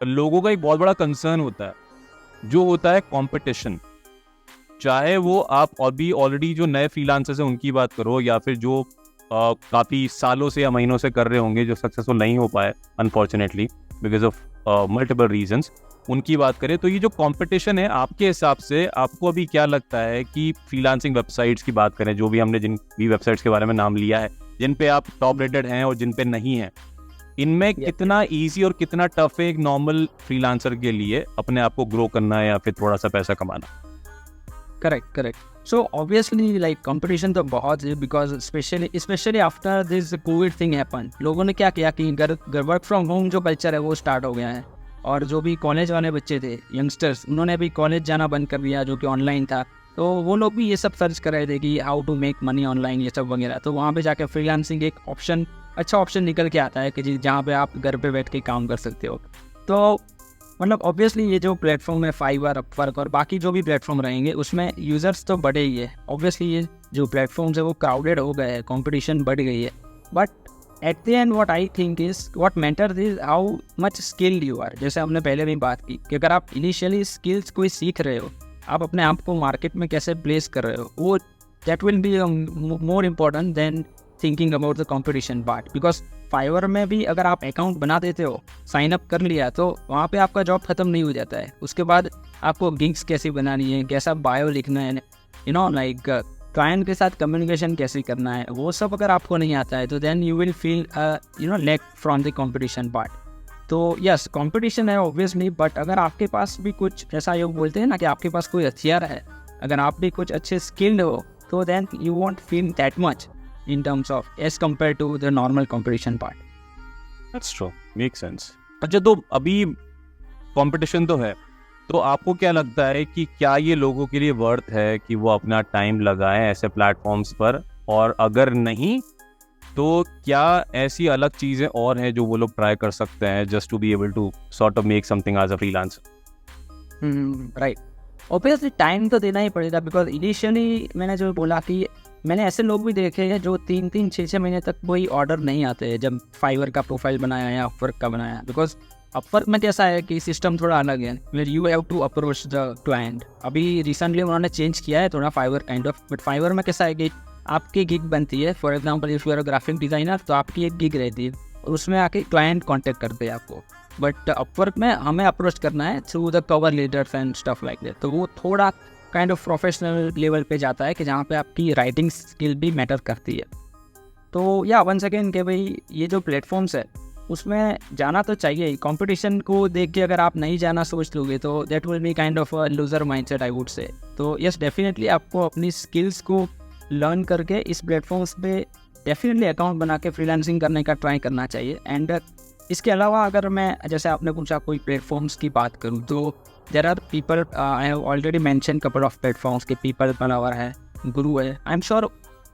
लोगों का एक बहुत बड़ा कंसर्न होता है, जो होता है कंपटीशन। चाहे वो आप अभी ऑलरेडी जो नए फ्रीलांसर्स हैं उनकी बात करो, या फिर जो काफ़ी सालों से या महीनों से कर रहे होंगे जो सक्सेसफुल नहीं हो पाए unfortunately because of multiple reasons, उनकी बात करें तो ये जो कंपटीशन है, आपके हिसाब से आपको अभी क्या लगता है कि फ्रीलांसिंग वेबसाइट्स की बात करें, जो भी हमने जिन भी वेबसाइट्स के बारे में नाम लिया है, जिन पे आप टॉप रेटेड हैं और जिन पे नहीं हैं, इनमें कितना ईजी और कितना टफ है एक नॉर्मल फ्रीलांसर के लिए अपने आप को ग्रो करना या फिर थोड़ा सा पैसा कमाना? Correct. So obviously like competition तो बहुत है, because especially after this COVID thing happened, लोगों ने क्या किया कि घर वर्क फ्रॉम होम जो कल्चर है वो स्टार्ट हो गया है, और जो भी कॉलेज वाले बच्चे थे, यंगस्टर्स, उन्होंने भी कॉलेज जाना बंद कर दिया जो कि ऑनलाइन था, तो वो लोग भी ये सब सर्च कर रहे थे कि how to make money online, ये सब वगैरह। तो वहाँ पे जाकर फ्रीलांसिंग एक ऑप्शन, अच्छा ऑप्शन निकल के आता है कि जहाँ पे आप घर पे बैठ के काम कर सकते हो। तो मतलब ऑब्वियसली ये जो प्लेटफॉर्म है, फाइवर, अपवर्क और बाकी जो भी प्लेटफॉर्म रहेंगे, उसमें यूज़र्स तो बढ़े ही है। ऑब्वियसली ये जो प्लेटफॉर्म्स है वो क्राउडेड हो गए हैं, कंपटीशन बढ़ गई है, but at the end what I think is what matters is how much skilled you are. जैसे हमने पहले भी बात की कि अगर आप इनिशियली स्किल्स कोई सीख रहे हो, आप अपने आप को मार्केट में कैसे प्लेस कर रहे हो, वो that will be more important than thinking about the competition part. Because Fiverr में भी अगर आप अकाउंट बना देते हो, साइन अप कर लिया, तो वहाँ पे आपका जॉब खत्म नहीं हो जाता है। उसके बाद आपको गिग्स कैसी बनानी है, कैसा बायो लिखना है, यू नो लाइक क्लाइंट के साथ कम्युनिकेशन कैसे करना है, वो सब अगर आपको नहीं आता है तो then you will feel lack from the competition part. तो यस, कंपटीशन है ऑब्वियसली, बट अगर आपके पास भी कुछ, जैसा योग बोलते हैं ना कि आपके पास कोई हथियार है, अगर आप भी कुछ अच्छे स्किल्ड हो, तो then you won't feel that much in terms of as compared to the normal competition part. That's true, makes sense. अच्छा, तो अभी कंपटीशन तो है, तो आपको क्या लगता है कि क्या ये लोगों के लिए वर्थ है कि वो अपना टाइम लगाएं ऐसे प्लेटफॉर्म्स पर, और अगर नहीं तो क्या ऐसी अलग चीजें और हैं जो वो लोग ट्राई कर सकते हैं just to be able to sort of make something as a freelancer? Right, obviously time तो देना ही पड़ेगा, बिकॉज इनिशियली मैंने जो बोला कि मैंने ऐसे लोग भी देखे हैं जो 3-3, 6-6 महीने तक कोई ऑर्डर नहीं आते हैं जब फाइवर का प्रोफाइल बनाया या अपवर्क का बनाया। बिकॉज अपवर्क में कैसा है कि सिस्टम थोड़ा अलग है, where you have to approach the client. अभी रिसेंटली उन्होंने चेंज किया है थोड़ा Fiverr kind of, but Fiverr में कैसा है कि आपकी गिग बनती है। For example if you are a graphic designer, तो आपकी एक गिग रहती है और उसमें आके क्लाइंट कॉन्टेक्ट करते हैं आपको। बट अपवर्क में हमें अप्रोच करना है through the cover letters and stuff like that, तो वो थोड़ा काइंड ऑफ प्रोफेशनल लेवल पे जाता है कि जहाँ पे आपकी राइटिंग स्किल भी मैटर करती है। तो या वन सेकेंड कि भाई ये जो प्लेटफॉर्म्स है उसमें जाना तो चाहिए। कंपटीशन को देख के अगर आप नहीं जाना सोच लोगे तो that will be kind of a loser mindset I would say. तो यस, डेफिनेटली आपको अपनी स्किल्स को लर्न करके इस प्लेटफॉर्म्स पे डेफिनेटली अकाउंट बना के फ्रीलांसिंग करने का ट्राई करना चाहिए। एंड इसके अलावा अगर मैं, जैसे आपने पूछा कोई प्लेटफॉर्म्स की बात करूँ, तो there are people, I have already mention couple of platforms के, पीपल बनावर है, गुरु है, आई एम श्योर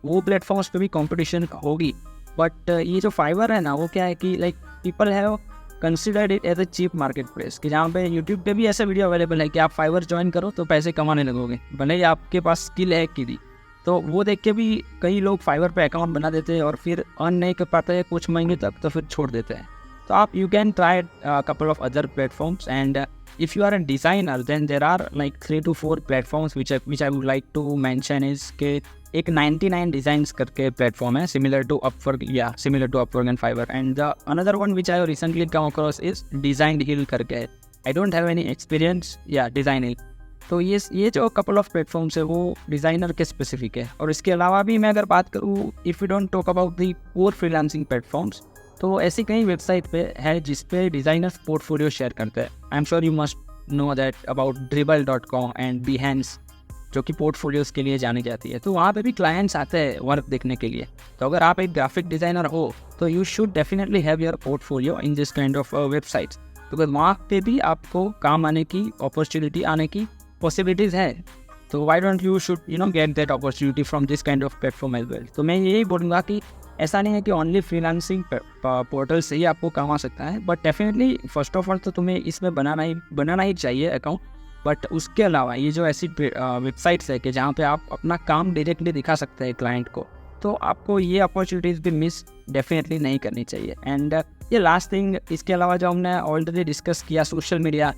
वो प्लेटफॉर्म्स पे भी कंपटीशन होगी। बट ये जो फाइवर है ना, वो क्या है कि like people have considered it as a cheap marketplace, कि जहाँ पे यूट्यूब पे भी ऐसा वीडियो अवेलेबल है कि आप फाइवर ज्वाइन करो तो पैसे कमाने लगोगे, भले ही आपके पास स्किल है कि नहीं। तो वो देख के भी कई लोग फाइवर पे अकाउंट बना देते हैं और फिर अर्न नहीं कर पाते हैं कुछ महीने तक, तो फिर छोड़ देते हैं। तो आप you can try couple of other platforms, and if you are a designer then there are like 3 to 4 platforms which I would like to mention is के एक 99 designs करके platform है, similar to Upwork and Fiverr, and the another one which I recently come across is Design Hill करके है। I don't have any experience, Design Hill। तो ये जो couple of platforms है वो डिज़ाइनर के स्पेसिफिक है। और इसके अलावा भी मैं अगर बात करूँ, if we don't talk about the core freelancing platforms, तो ऐसी कई वेबसाइट पे है जिस पे डिज़ाइनर्स पोर्टफोलियो शेयर करते हैं। आई am sure you must know that about dribbble.com and Behance, जो कि पोर्टफोलियोज़ के लिए जानी जाती है। तो वहाँ पे भी क्लाइंट्स आते हैं वर्क देखने के लिए। तो अगर आप एक ग्राफिक डिज़ाइनर हो तो you should definitely have your portfolio in this kind of websites, तो वहाँ पे भी आपको काम आने की, अपॉर्चुनिटी आने की पॉसिबिलिटीज़ है। तो why don't you should get that opportunity from this kind of platform as well. तो मैं यही बोलूँगा कि ऐसा नहीं है कि ओनली फ्रीलांसिंग पोर्टल से ही आपको कमा सकता है, but definitely first of all तो तुम्हें इसमें बनाना ही चाहिए अकाउंट। बट उसके अलावा ये जो ऐसी वेबसाइट्स है कि जहाँ पे आप अपना काम डायरेक्टली दिखा सकते हैं क्लाइंट को, तो आपको ये अपॉर्चुनिटीज़ भी मिस डेफिनेटली नहीं करनी चाहिए। एंड ये लास्ट थिंग, इसके अलावा जो हमने ऑलरेडी डिस्कस किया सोशल मीडिया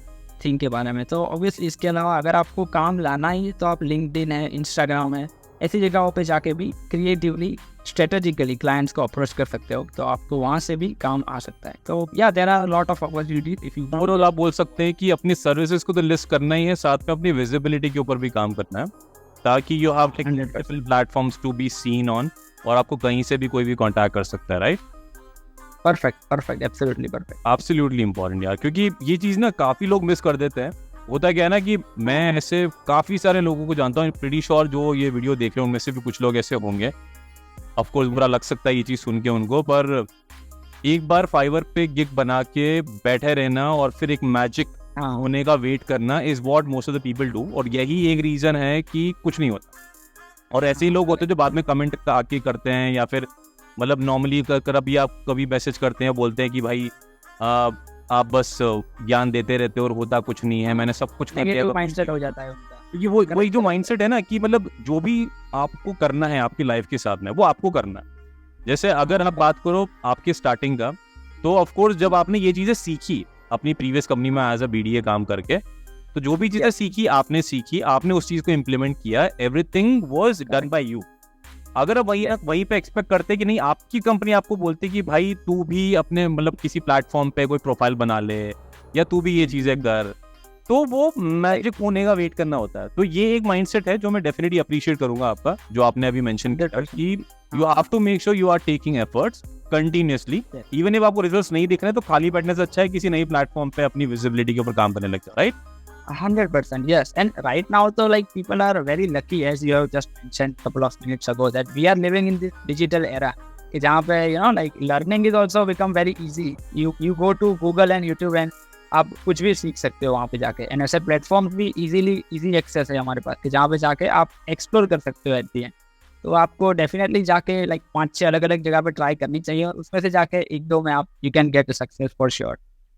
थिंग के बारे में, तो ऑब्वियसली इसके अलावा अगर आपको काम लाना ही है तो आप लिंक्डइन है, इंस्टाग्राम है, ऐसी जगहों पे जाके भी क्रिएटिवली स्ट्रेटेजिकली क्लाइंट्स को अप्रोच कर सकते हो, तो आपको वहाँ से भी काम आ सकता है। तो yeah there are lot of opportunities if you overall आप बोल सकते हैं कि अपनी सर्विसेज को तो लिस्ट करना ही है, साथ में अपनी विजिबिलिटी के ऊपर भी काम करना है, ताकि you have multiple platforms to be seen on, और आपको कहीं से भी कोई भी कांटेक्ट कर सकता है, right? Perfect, absolutely perfect. Absolutely important यार, क्योंकि ये चीज़ ना काफ़ी लोग मिस कर देते हैं। होता क्या है ना कि मैं ऐसे काफ़ी सारे लोगों को जानता हूँ, प्रीटी श्योर जो ये वीडियो देख रहे हैं उनमें से भी कुछ लोग ऐसे होंगे, ऑफ कोर्स बुरा लग सकता है ये चीज़ सुन के उनको, पर एक बार फाइवर पे गिग बना के बैठे रहना और फिर एक मैजिक होने का वेट करना is what most of the people do, और यही एक रीज़न है कि कुछ नहीं होता। और ऐसे ही लोग होते हैं जो बाद में कमेंट आके करते हैं, या फिर मतलब नॉर्मली कभी आप कभी मैसेज करते हैं, बोलते हैं कि भाई आप बस ज्ञान देते रहते हो और होता कुछ नहीं है, मैंने सब कुछ कर दिया। माइंडसेट हो जाता है उनका। क्योंकि वही जो माइंडसेट है ना कि मतलब जो भी आपको करना है आपकी लाइफ के साथ में वो आपको करना है। जैसे अगर आप बात करो आपके स्टार्टिंग का, तो ऑफ कोर्स जब आपने ये चीज़ें सीखी अपनी प्रीवियस कंपनी में एज अ BDA काम करके, तो जो भी चीज़ें सीखी आपने उस चीज़ को इम्प्लीमेंट किया, everything was done by you. अगर आप वहीं पे एक्सपेक्ट करते कि नहीं, आपकी कंपनी आपको बोलती कि भाई तू भी अपने मतलब किसी प्लेटफॉर्म पे कोई प्रोफाइल बना ले, या तू भी ये चीज़ें कर, तो वो मैजिक होने का वेट करना होता है। तो ये एक माइंडसेट है जो मैं डेफिनेटली अप्रिशिएट करूंगा आपका, जो आपने अभी मेंशन किया कि you have to make sure you are taking efforts continuously, even if आपको रिजल्ट्स नहीं दिख रहे हैं तो खाली बैठने से अच्छा है किसी नई प्लेटफॉर्म पे अपनी विजिबिलिटी के ऊपर काम करने लग जाओ, right? 100%, yes. And right now, though, like people are very lucky, as you have just mentioned a couple of minutes ago, that we are living in this digital era. कि जहाँ पे like learning is also become very easy. You go to Google and YouTube and आप कुछ भी सीख सकते हो वहाँ पे जाके। And ऐसे प्लेटफॉर्म्स भी easy access है हमारे पास, कि जहाँ पे जाके आप एक्सप्लोर कर सकते हो at the end। तो आपको डेफिनेटली जाके like 5-6 अलग अलग जगह पे ट्राई करनी चाहिए, और उसमें से जाके 1-2 में आप you can get a success for sure.